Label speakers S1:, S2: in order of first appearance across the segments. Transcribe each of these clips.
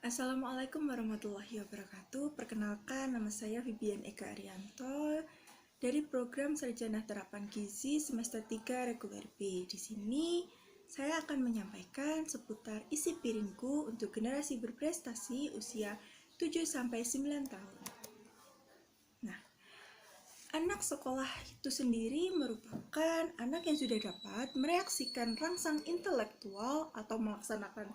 S1: Assalamualaikum warahmatullahi wabarakatuh. Perkenalkan, nama saya Vivian Eka Arianto dari program Sarjana Terapan Gizi semester 3 reguler B. Di sini saya akan menyampaikan seputar isi piringku untuk generasi berprestasi usia 7-9 tahun. Nah, anak sekolah itu sendiri merupakan anak yang sudah dapat mereaksikan rangsang intelektual atau melaksanakan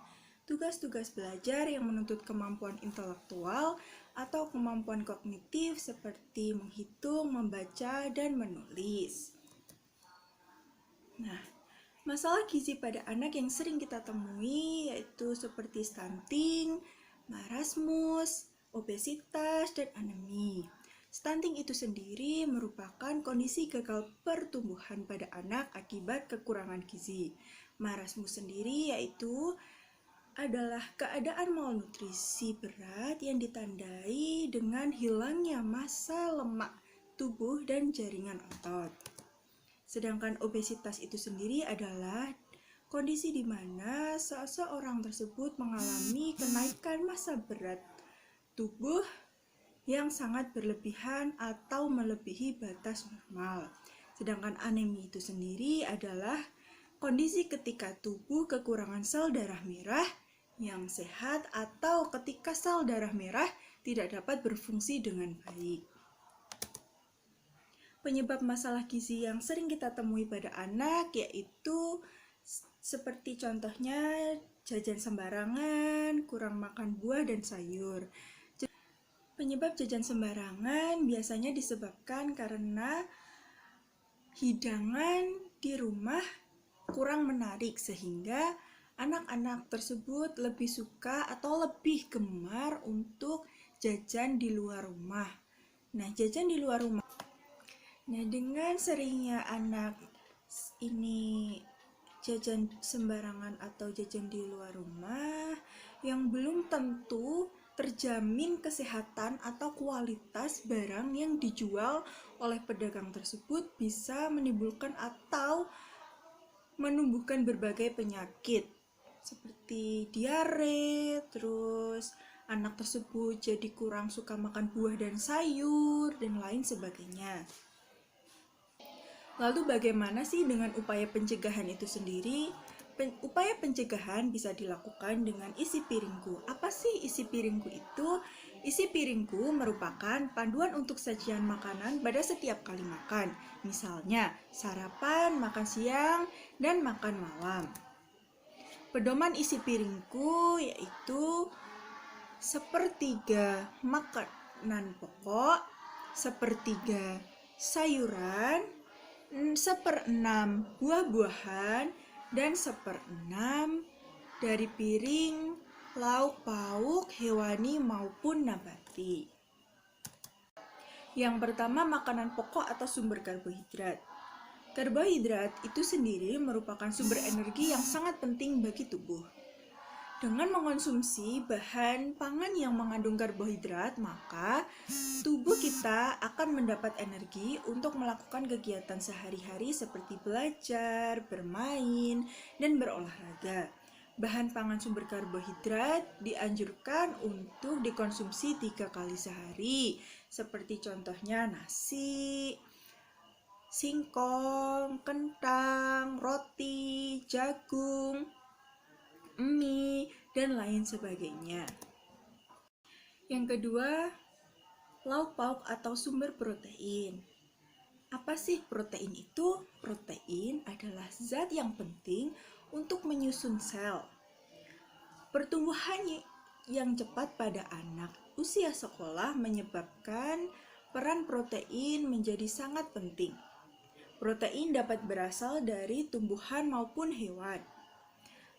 S1: tugas-tugas belajar yang menuntut kemampuan intelektual atau kemampuan kognitif seperti menghitung, membaca, dan menulis. Nah, masalah gizi pada anak yang sering kita temui yaitu seperti stunting, marasmus, obesitas, dan anemi. Stunting itu sendiri merupakan kondisi gagal pertumbuhan pada anak akibat kekurangan gizi. Marasmus sendiri yaitu adalah keadaan malnutrisi berat yang ditandai dengan hilangnya massa lemak tubuh dan jaringan otot. Sedangkan obesitas itu sendiri adalah kondisi di mana seseorang tersebut mengalami kenaikan massa berat tubuh yang sangat berlebihan atau melebihi batas normal. Sedangkan anemi itu sendiri adalah kondisi ketika tubuh kekurangan sel darah merah yang sehat atau ketika sel darah merah tidak dapat berfungsi dengan baik. Penyebab masalah gizi yang sering kita temui pada anak yaitu seperti contohnya jajan sembarangan, kurang makan buah dan sayur. Penyebab jajan sembarangan biasanya disebabkan karena hidangan di rumah kurang menarik sehingga anak-anak tersebut lebih suka atau lebih gemar untuk jajan di luar rumah. Nah, jajan di luar rumah. Nah, dengan seringnya anak ini jajan sembarangan atau jajan di luar rumah yang belum tentu terjamin kesehatan atau kualitas barang yang dijual oleh pedagang tersebut bisa menimbulkan atau menumbuhkan berbagai penyakit seperti diare, terus anak tersebut jadi kurang suka makan buah dan sayur, dan lain sebagainya. Lalu bagaimana sih dengan upaya pencegahan itu sendiri? Upaya pencegahan bisa dilakukan dengan isi piringku. Apa sih isi piringku itu? Isi piringku merupakan panduan untuk sajian makanan pada setiap kali makan. Misalnya, sarapan, makan siang, dan makan malam. Pedoman isi piringku yaitu sepertiga makanan pokok, sepertiga sayuran, 1/6 buah-buahan, dan 1/6 dari piring lauk pauk hewani maupun nabati. Yang pertama, makanan pokok atau sumber karbohidrat. Karbohidrat itu sendiri merupakan sumber energi yang sangat penting bagi tubuh. Dengan mengonsumsi bahan pangan yang mengandung karbohidrat, maka tubuh kita akan mendapat energi untuk melakukan kegiatan sehari-hari seperti belajar, bermain, dan berolahraga. Bahan pangan sumber karbohidrat dianjurkan untuk dikonsumsi 3 kali sehari, seperti contohnya nasi, singkong, kentang, roti, jagung, mie, dan lain sebagainya. Yang kedua, lauk pauk atau sumber protein. Apa sih protein itu? Protein adalah zat yang penting untuk menyusun sel. Pertumbuhan yang cepat pada anak usia sekolah menyebabkan peran protein menjadi sangat penting. Protein dapat berasal dari tumbuhan maupun hewan.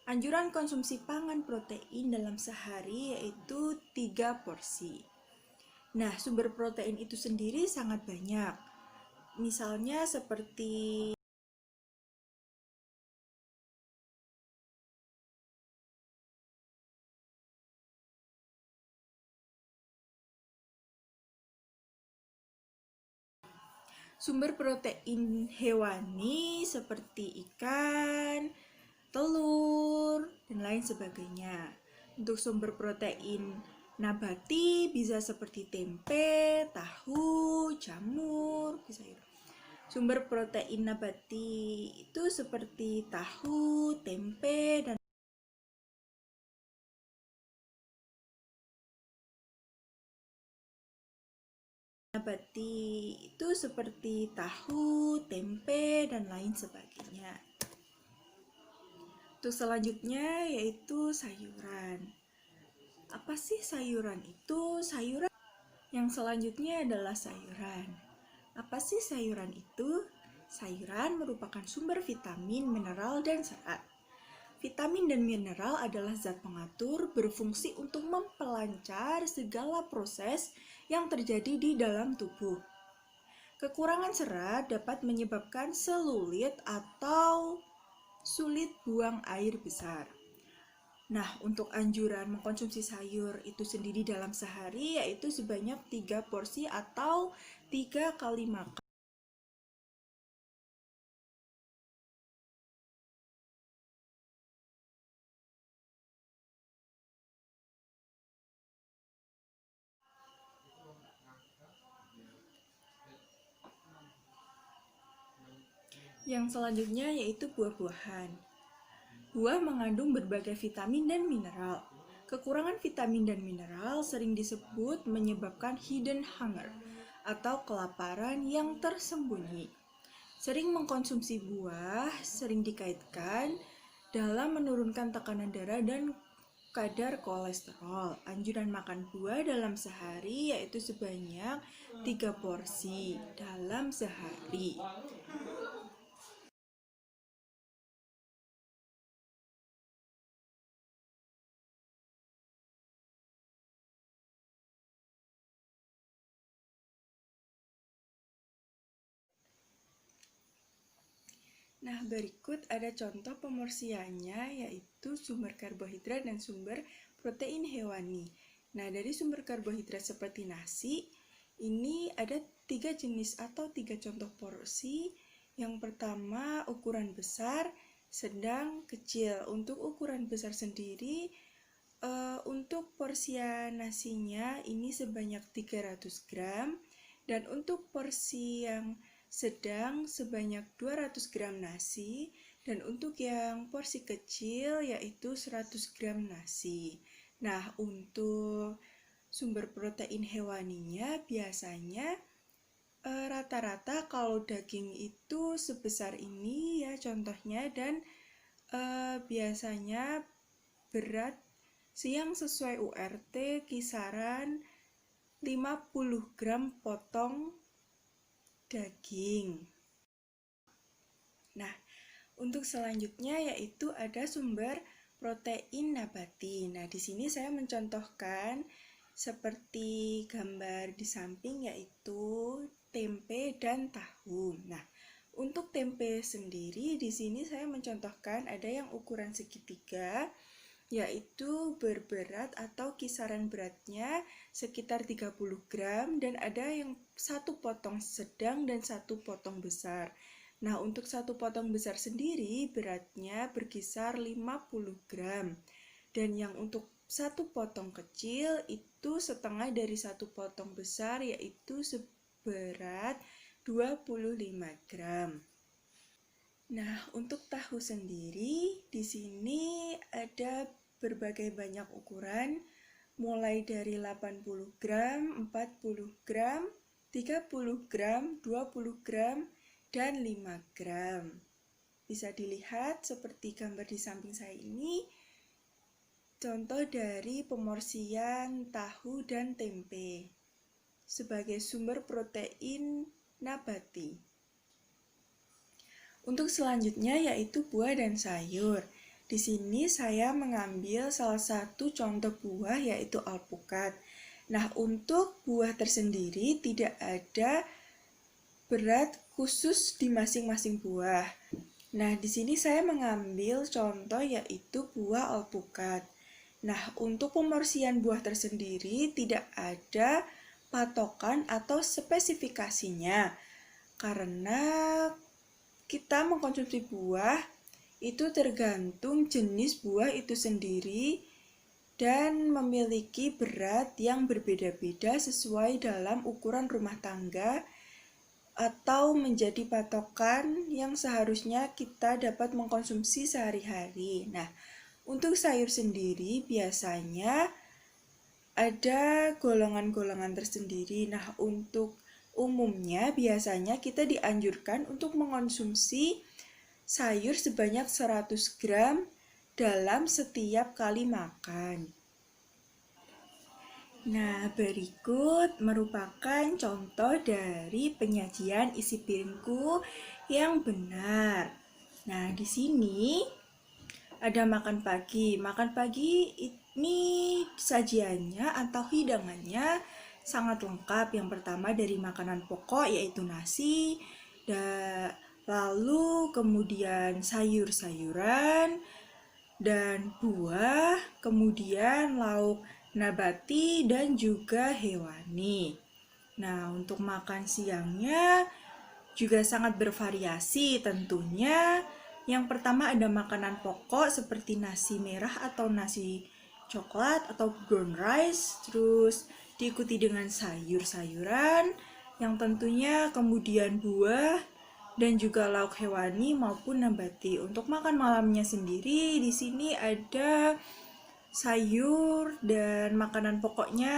S1: Anjuran konsumsi pangan protein dalam sehari yaitu 3 porsi. Nah, sumber protein itu sendiri sangat banyak. Misalnya seperti sumber protein hewani seperti ikan, telur, dan lain sebagainya. Untuk sumber protein nabati bisa seperti tempe, tahu, jamur, bisa gitu. Sumber protein nabati itu seperti tahu, tempe, dan lain sebagainya. Untuk selanjutnya yaitu sayuran. Apa sih sayuran itu? Yang selanjutnya adalah sayuran. Apa sih sayuran itu? Sayuran merupakan sumber vitamin, mineral, dan serat. Vitamin dan mineral adalah zat pengatur berfungsi untuk memperlancar segala proses yang terjadi di dalam tubuh. Kekurangan serat dapat menyebabkan selulit atau sulit buang air besar. Nah, untuk anjuran mengkonsumsi sayur itu sendiri dalam sehari yaitu sebanyak 3 porsi atau 3 kali makan. Yang selanjutnya yaitu buah-buahan. Buah mengandung berbagai vitamin dan mineral. Kekurangan vitamin dan mineral sering disebut menyebabkan hidden hunger atau kelaparan yang tersembunyi. Sering mengkonsumsi buah sering dikaitkan dalam menurunkan tekanan darah dan kadar kolesterol. Anjuran makan buah dalam sehari yaitu sebanyak 3 porsi dalam sehari. Nah, berikut ada contoh pemorsiannya yaitu sumber karbohidrat dan sumber protein hewani. Nah, dari sumber karbohidrat seperti nasi, ini ada 3 jenis atau 3 contoh porsi. Yang pertama, ukuran besar, sedang, kecil. Untuk ukuran besar sendiri, untuk porsian nasinya ini sebanyak 300 gram. Dan untuk porsi yang sedang sebanyak 200 gram nasi, dan untuk yang porsi kecil yaitu 100 gram nasi. Nah, untuk sumber protein hewaninya biasanya rata-rata kalau daging itu sebesar ini ya contohnya, dan biasanya berat yang sesuai URT kisaran 50 gram potong daging. Nah, untuk selanjutnya yaitu ada sumber protein nabati. Nah, di sini saya mencontohkan seperti gambar di samping yaitu tempe dan tahu. Nah, untuk tempe sendiri di sini saya mencontohkan ada yang ukuran segitiga yaitu berberat atau kisaran beratnya sekitar 30 gram dan ada yang satu potong sedang dan satu potong besar. Nah, untuk satu potong besar sendiri beratnya berkisar 50 gram. Dan yang untuk satu potong kecil itu setengah dari satu potong besar yaitu seberat 25 gram. Nah, untuk tahu sendiri di sini ada berbagai banyak ukuran mulai dari 80 gram, 40 gram, 30 gram, 20 gram, dan 5 gram. Bisa dilihat seperti gambar di samping saya ini, contoh dari pemorsian tahu dan tempe sebagai sumber protein nabati. Untuk selanjutnya yaitu buah dan sayur. Di sini saya mengambil salah satu contoh buah yaitu alpukat. Nah, untuk buah tersendiri tidak ada berat khusus di masing-masing buah. Nah, di sini saya mengambil contoh yaitu buah alpukat. Nah, untuk pemorsian buah tersendiri tidak ada patokan atau spesifikasinya karena kita mengkonsumsi buah itu tergantung jenis buah itu sendiri dan memiliki berat yang berbeda-beda sesuai dalam ukuran rumah tangga atau menjadi patokan yang seharusnya kita dapat mengkonsumsi sehari-hari. Nah, untuk sayur sendiri biasanya ada golongan-golongan tersendiri. Nah, untuk umumnya biasanya kita dianjurkan untuk mengkonsumsi sayur sebanyak 100 gram dalam setiap kali makan. Nah, berikut merupakan contoh dari penyajian isi piringku yang benar. Nah, di sini ada makan pagi. Makan pagi ini sajiannya atau hidangannya sangat lengkap. Yang pertama dari makanan pokok yaitu nasi, lalu kemudian sayur-sayuran dan buah, kemudian lauk nabati dan juga hewani. Nah, untuk makan siangnya juga sangat bervariasi tentunya. Yang pertama ada makanan pokok seperti nasi merah atau nasi coklat atau brown rice, terus diikuti dengan sayur-sayuran yang tentunya kemudian buah dan juga lauk hewani maupun nabati. Untuk makan malamnya sendiri di sini ada sayur dan makanan pokoknya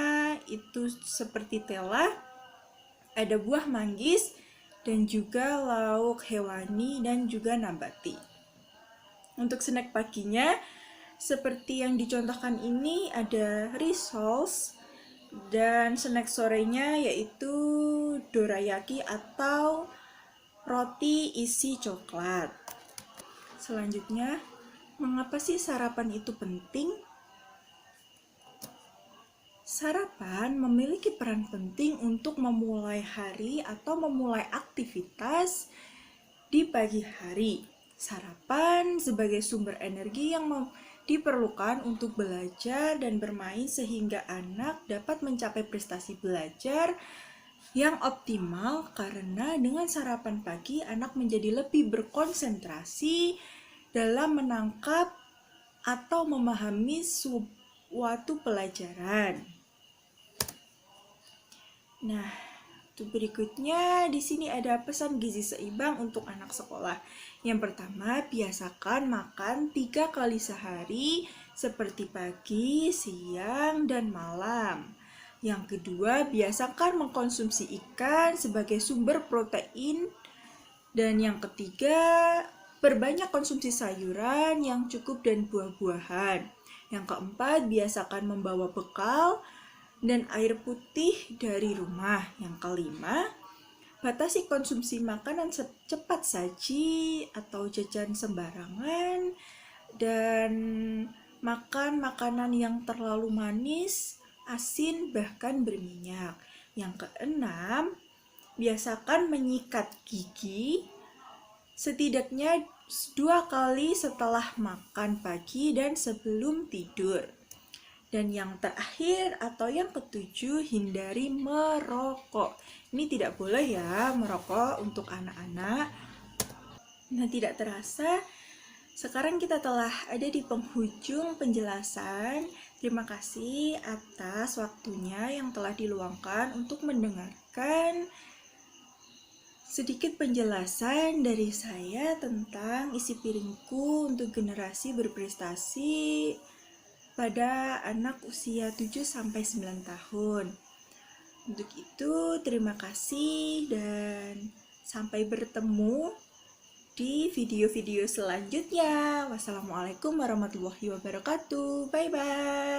S1: itu seperti tela, ada buah manggis dan juga lauk hewani dan juga nabati. Untuk snack paginya seperti yang dicontohkan ini ada rissoles dan snack sorenya yaitu dorayaki atau roti isi coklat. Selanjutnya, mengapa sih sarapan itu penting? Sarapan memiliki peran penting untuk memulai hari atau memulai aktivitas di pagi hari. Sarapan sebagai sumber energi yang diperlukan untuk belajar dan bermain sehingga anak dapat mencapai prestasi belajar yang optimal, karena dengan sarapan pagi anak menjadi lebih berkonsentrasi dalam menangkap atau memahami suatu pelajaran. Nah, untuk berikutnya di sini ada pesan gizi seimbang untuk anak sekolah. Yang pertama, biasakan makan 3 kali sehari seperti pagi, siang, dan malam. Yang kedua, biasakan mengkonsumsi ikan sebagai sumber protein. Dan yang ketiga, perbanyak konsumsi sayuran yang cukup dan buah-buahan. Yang keempat, biasakan membawa bekal dan air putih dari rumah. Yang kelima, batasi konsumsi makanan cepat saji atau jajan sembarangan dan makan makanan yang terlalu manis, asin, bahkan berminyak. Yang keenam, biasakan menyikat gigi setidaknya 2 kali setelah makan pagi dan sebelum tidur. Dan yang terakhir atau yang ketujuh, hindari merokok. Ini tidak boleh ya merokok untuk anak-anak. Nah, tidak terasa sekarang kita telah ada di penghujung penjelasan. Terima kasih atas waktunya yang telah diluangkan untuk mendengarkan sedikit penjelasan dari saya tentang isi piringku untuk generasi berprestasi pada anak usia 7-9 tahun. Untuk itu, terima kasih dan sampai bertemu di video-video selanjutnya. Wassalamualaikum warahmatullahi wabarakatuh. Bye-bye.